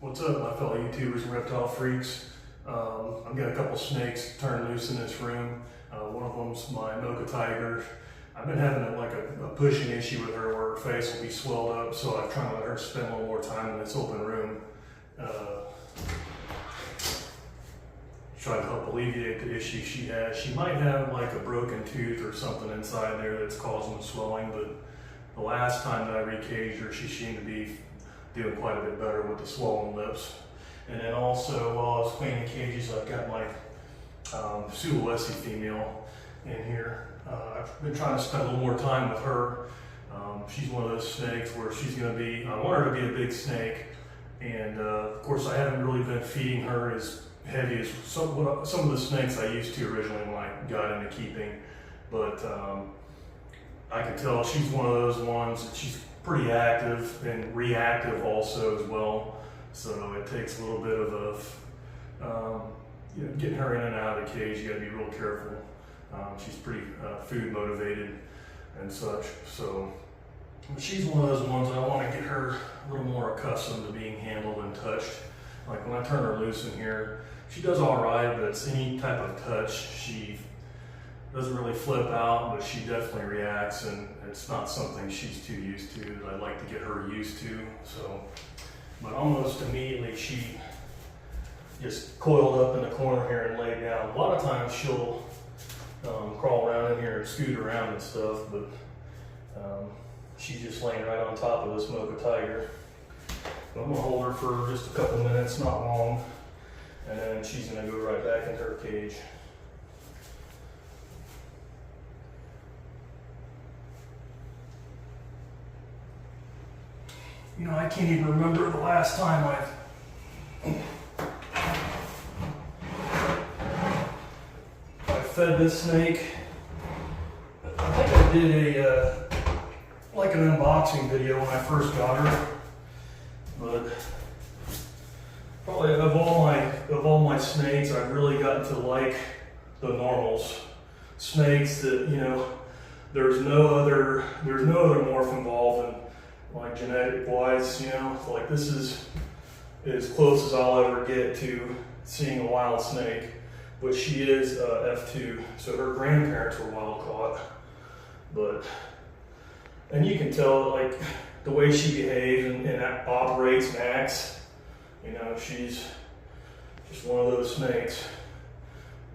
What's up, my fellow YouTubers and reptile freaks? I've got a couple snakes turned loose in this room. One of them's my mocha tiger. I've been having a pushing issue with her where her face will be swelled up, so I'm trying to let her spend a little more time in this open room. Try to help alleviate the issue she has. She might have like a broken tooth or something inside there that's causing the swelling, but the last time that I recaged her, she seemed to be doing quite a bit better with the swollen lips. And then also, while I was cleaning cages, I've got my sulawesi female in here. I've been trying to spend a little more time with her. She's one of those snakes where she's going to be, I want her to be a big snake. And of course, I haven't really been feeding her as heavy as some of the snakes I used to originally when I got into keeping. But I can tell she's one of those ones that she's pretty active and reactive also as well. So it takes a little bit of getting her in and out of the cage. You got to be real careful. She's pretty food motivated and such. So she's one of those ones that I want to get her a little more accustomed to being handled and touched. Like when I turn her loose in here, she does all right, but it's any type of touch, she doesn't really flip out, but she definitely reacts, and it's not something she's too used to that I'd like to get her used to. So, but almost immediately she just coiled up in the corner here and laid down. A lot of times she'll crawl around in here and scoot around and stuff, but she's just laying right on top of this mocha tiger. But I'm gonna hold her for just a couple minutes, not long, and then she's gonna go right back into her cage. You know, I can't even remember the last time I fed this snake. I think I did a like an unboxing video when I first got her, but probably of all my snakes, I've really gotten to like the normals. Snakes that, you know, there's no other morph involved in, like genetic wise, you know, like this is as close as I'll ever get to seeing a wild snake, but she is F2, so her grandparents were wild caught. And you can tell like the way she behaves and operates and acts, you know, she's just one of those snakes.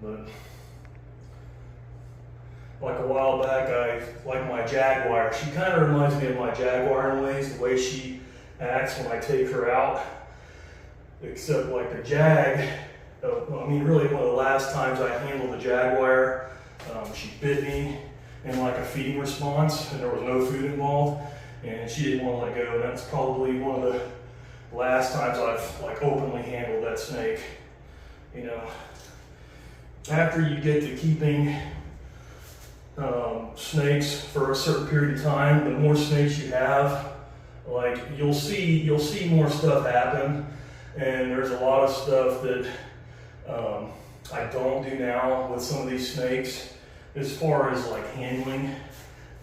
But like a while back, like my jaguar. She kind of reminds me of my jaguar in ways, the way she acts when I take her out. Except like the jag, I mean really one of the last times I handled the jaguar, she bit me in like a feeding response and there was no food involved and she didn't want to let go. And that's probably one of the last times I've like openly handled that snake. You know, after you get to keeping snakes for a certain period of time, the more snakes you have, like you'll see more stuff happen, and there's a lot of stuff that I don't do now with some of these snakes as far as like handling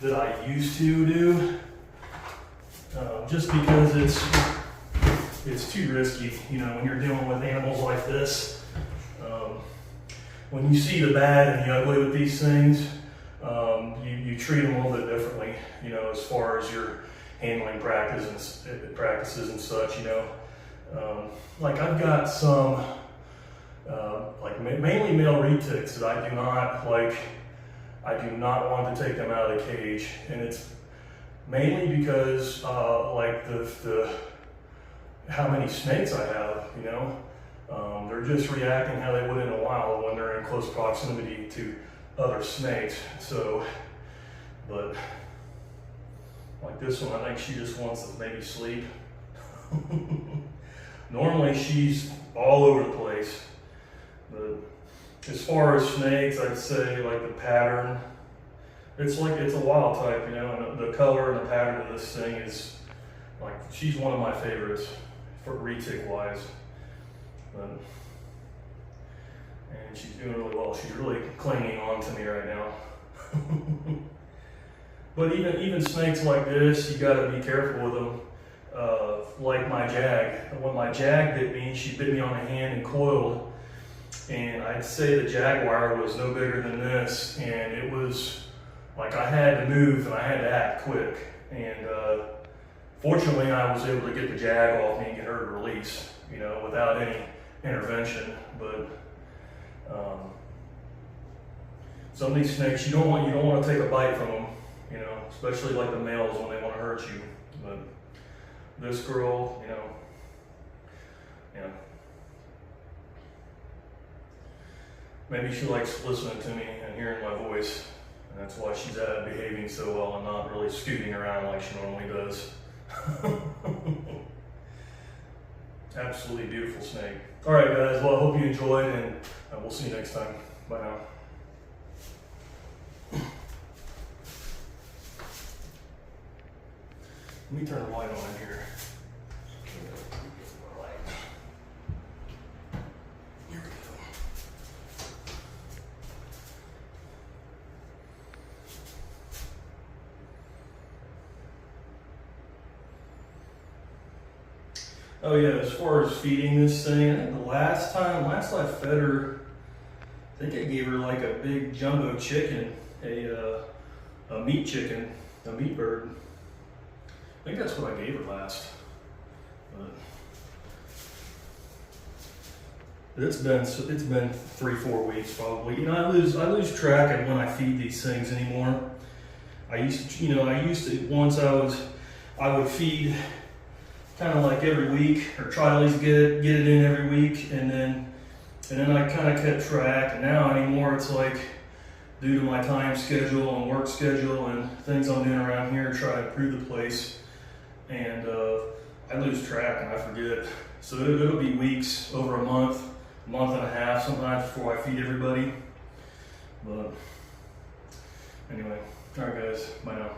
that I used to do, just because it's too risky. You know, when you're dealing with animals like this, when you see the bad and the ugly with these things, you treat them a little bit differently, you know, as far as your handling practices and such, you know. Like I've got some, like mainly male retics that I do not want to take them out of the cage. And it's mainly because, like how many snakes I have, you know. They're just reacting how they would in a wild when they're in close proximity to other snakes. So, but like this one, I think she just wants to maybe sleep. Normally she's all over the place, but as far as snakes, I'd say like the pattern, it's a wild type, you know, and the color and the pattern of this thing is like, she's one of my favorites for retic wise. And she's doing really well. She's really clinging on to me right now. But even snakes like this, you got to be careful with them. like my jag. When my jag bit me, she bit me on the hand and coiled. And I'd say the jaguar was no bigger than this. And it was like I had to move and I had to act quick. And fortunately, I was able to get the jag off me and get her to release, you know, without any intervention. But some of these snakes, you don't want to take a bite from them, you know, especially like the males when they want to hurt you. But this girl, you know, yeah. Maybe she likes listening to me and hearing my voice, and that's why she's behaving so well and not really scooting around like she normally does. Absolutely beautiful snake. All right, guys. Well, I hope you enjoyed, and we'll see you next time. Bye now. Let me turn the light on in here. Here we go. Oh yeah, as far as feeding this thing, I think the last I fed her, I think I gave her like a big jumbo chicken, a meat chicken, a meat bird. I think that's what I gave her last. But it's been 3-4 weeks probably. You know, I lose track of when I feed these things anymore. I used to once I would feed kind of like every week, or try to at least get it in every week, and then I kind of kept track. And now anymore, it's like due to my time schedule and work schedule and things I'm doing around here, try to improve the place. And I lose track and I forget. So it'll be weeks, over a month and a half sometimes before I feed everybody. But anyway, all right guys, bye now.